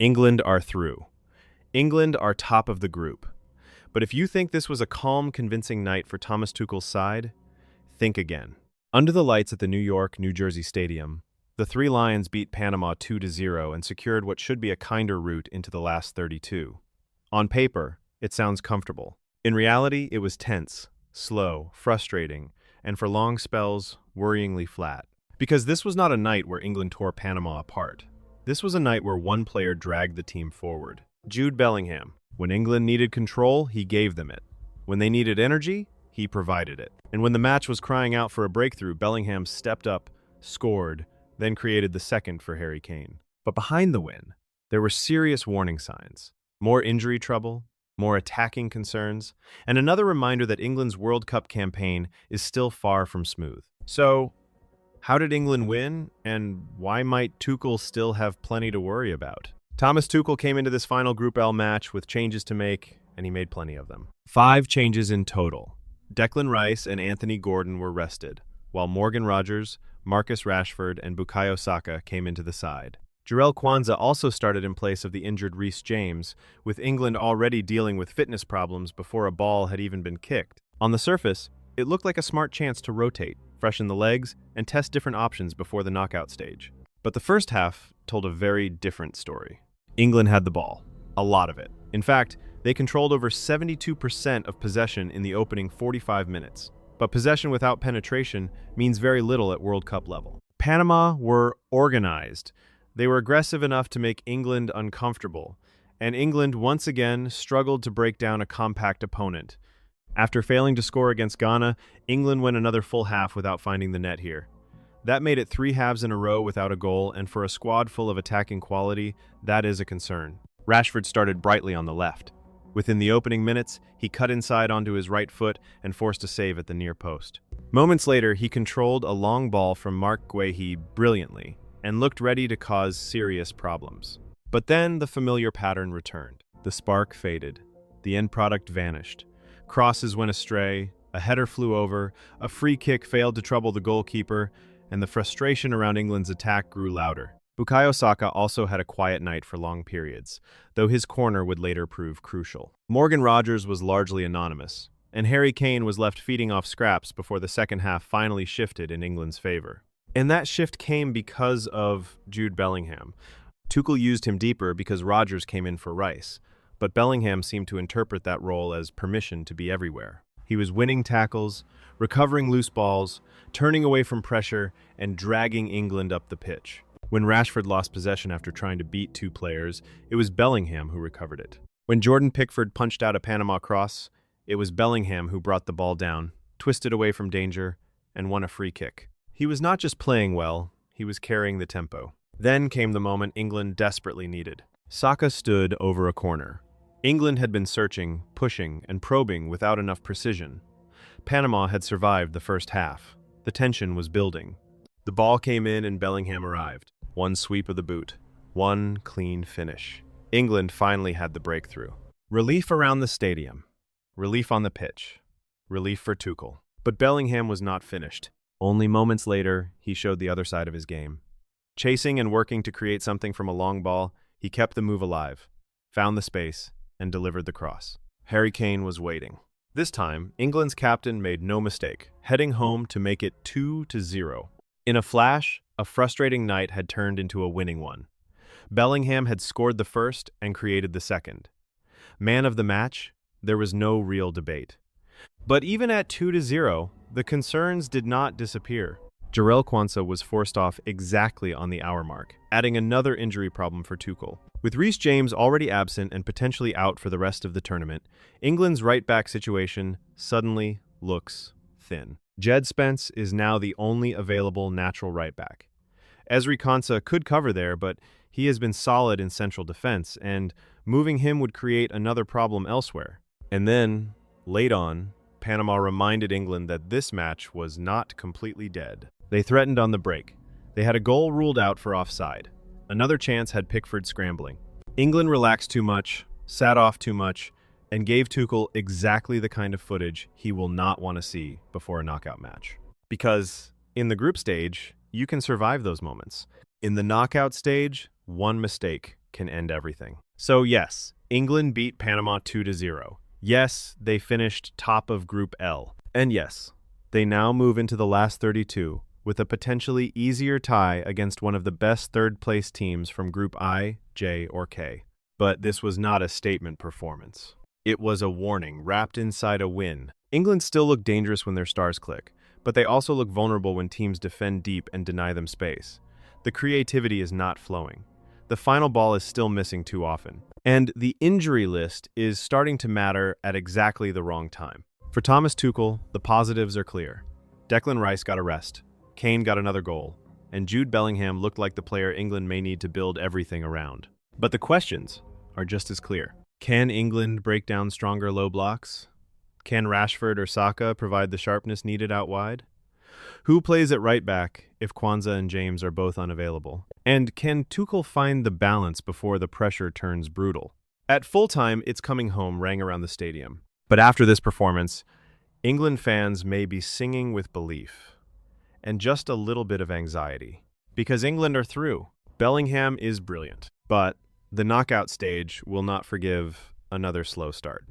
England are through. England are top of the group. But if you think this was a calm, convincing night for Thomas Tuchel's side, think again. Under the lights at the New York, New Jersey Stadium, the Three Lions beat Panama 2-0 and secured what should be a kinder route into the last 32. On paper, it sounds comfortable. In reality, it was tense, slow, frustrating, and for long spells, worryingly flat. Because this was not a night where England tore Panama apart. This was a night where one player dragged the team forward. Jude Bellingham. When England needed control, he gave them it. When they needed energy, he provided it. And when the match was crying out for a breakthrough, Bellingham stepped up, scored, then created the second for Harry Kane. But behind the win, there were serious warning signs. More injury trouble, more attacking concerns, and another reminder that England's World Cup campaign is still far from smooth. So, how did England win, and why might Tuchel still have plenty to worry about? Thomas Tuchel came into this final Group L match with changes to make, and he made plenty of them. 5 changes in total. Declan Rice and Anthony Gordon were rested, while Morgan Rogers, Marcus Rashford, and Bukayo Saka came into the side. Jarell Quansah also started in place of the injured Reece James, with England already dealing with fitness problems before a ball had even been kicked. On the surface, it looked like a smart chance to rotate, freshen the legs, and test different options before the knockout stage. But the first half told a very different story. England had the ball, a lot of it. In fact, they controlled over 72% of possession in the opening 45 minutes. But possession without penetration means very little at World Cup level. Panama were organized. They were aggressive enough to make England uncomfortable, and England once again struggled to break down a compact opponent. After failing to score against Ghana, England went another full half without finding the net here. That made it 3 halves in a row without a goal, and for a squad full of attacking quality, that is a concern. Rashford started brightly on the left. Within the opening minutes, he cut inside onto his right foot and forced a save at the near post. Moments later, he controlled a long ball from Marc Guehi brilliantly and looked ready to cause serious problems. But then the familiar pattern returned. The spark faded. The end product vanished. Crosses went astray, a header flew over, a free kick failed to trouble the goalkeeper, and the frustration around England's attack grew louder. Bukayo Saka also had a quiet night for long periods, though his corner would later prove crucial. Morgan Rogers was largely anonymous, and Harry Kane was left feeding off scraps before the second half finally shifted in England's favor. And that shift came because of Jude Bellingham. Tuchel used him deeper because Rogers came in for Rice, but Bellingham seemed to interpret that role as permission to be everywhere. He was winning tackles, recovering loose balls, turning away from pressure, and dragging England up the pitch. When Rashford lost possession after trying to beat 2 players, it was Bellingham who recovered it. When Jordan Pickford punched out a Panama cross, it was Bellingham who brought the ball down, twisted away from danger, and won a free kick. He was not just playing well, he was carrying the tempo. Then came the moment England desperately needed. Saka stood over a corner. England had been searching, pushing, and probing without enough precision. Panama had survived the first half. The tension was building. The ball came in and Bellingham arrived. One sweep of the boot. One clean finish. England finally had the breakthrough. Relief around the stadium. Relief on the pitch. Relief for Tuchel. But Bellingham was not finished. Only moments later, he showed the other side of his game. Chasing and working to create something from a long ball, he kept the move alive, found the space, and delivered the cross. Harry Kane was waiting. This time, England's captain made no mistake, heading home to make it 2-0. In a flash, a frustrating night had turned into a winning one. Bellingham had scored the first and created the second. Man of the match, there was no real debate. But even at 2-0, the concerns did not disappear. Jarell Quansah was forced off exactly on the hour mark, adding another injury problem for Tuchel. With Reece James already absent and potentially out for the rest of the tournament, England's right-back situation suddenly looks thin. Jed Spence is now the only available natural right-back. Ezri Konsa could cover there, but he has been solid in central defense, and moving him would create another problem elsewhere. And then, late on, Panama reminded England that this match was not completely dead. They threatened on the break. They had a goal ruled out for offside. Another chance had Pickford scrambling. England relaxed too much, sat off too much, and gave Tuchel exactly the kind of footage he will not want to see before a knockout match. Because in the group stage, you can survive those moments. In the knockout stage, one mistake, can end everything. So yes, England beat Panama 2-0. Yes, they finished top of Group L. And yes, they now move into the last 32 with a potentially easier tie against one of the best third-place teams from Group I, J, or K. But this was not a statement performance. It was a warning wrapped inside a win. England still look dangerous when their stars click, but they also look vulnerable when teams defend deep and deny them space. The creativity is not flowing. The final ball is still missing too often. And the injury list is starting to matter at exactly the wrong time. For Thomas Tuchel, the positives are clear. Declan Rice got a rest, Kane got another goal, and Jude Bellingham looked like the player England may need to build everything around. But the questions are just as clear. Can England break down stronger low blocks? Can Rashford or Saka provide the sharpness needed out wide? Who plays at right back if Quansah and James are both unavailable? And can Tuchel find the balance before the pressure turns brutal? At full time, "It's Coming Home" rang around the stadium. But after this performance, England fans may be singing with belief and just a little bit of anxiety. Because England are through. Bellingham is brilliant, but the knockout stage will not forgive another slow start.